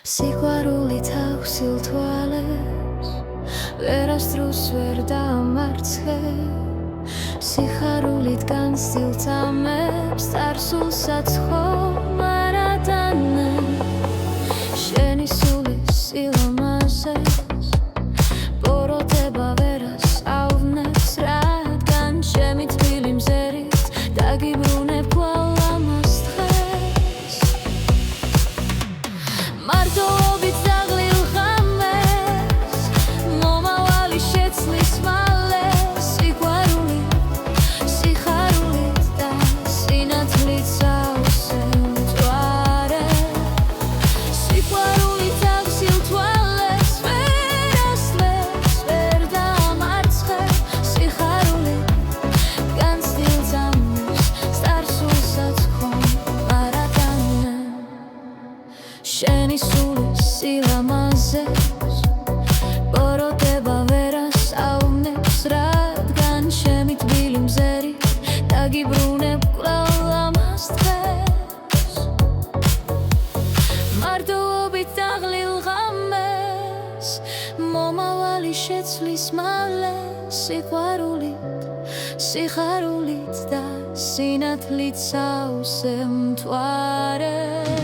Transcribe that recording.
სიყვარული თავსილ თვალებს ვერასდროს ვერ დამარცხე სიხარულით განსილ წამებს წარსულსაც ხომ არ ატანე შენი სულის სილამაზეს ბოროტება ვერას ავნებს რადგან ჩემი თბილი მზერით დაგიბრუნებ კვლავ ამას დღეს მარტოობით დაღლილ ღამეს მომავალი შეცვლის მალე სიყვარულით სიხარულით და სინათლით სავსე მთვარე სიყვარული თავსილ თვალებს ვერ ასლებს ვერ დამარცხე სიხარულით განცდილ წამებს წარსულსაც ხომ არ ატანე შენი სულის სილამაზეს ბოროტება ვერას ავნებს რადგან ჩემი თბილი მზერით დაგიბრუნებ კვლავ ამას დღეს მარტოობით დაღლილ ღამეს მომავალი შეცვლის მალე სიყვარულით სიხარულით და სინათლით სავსე მთვარე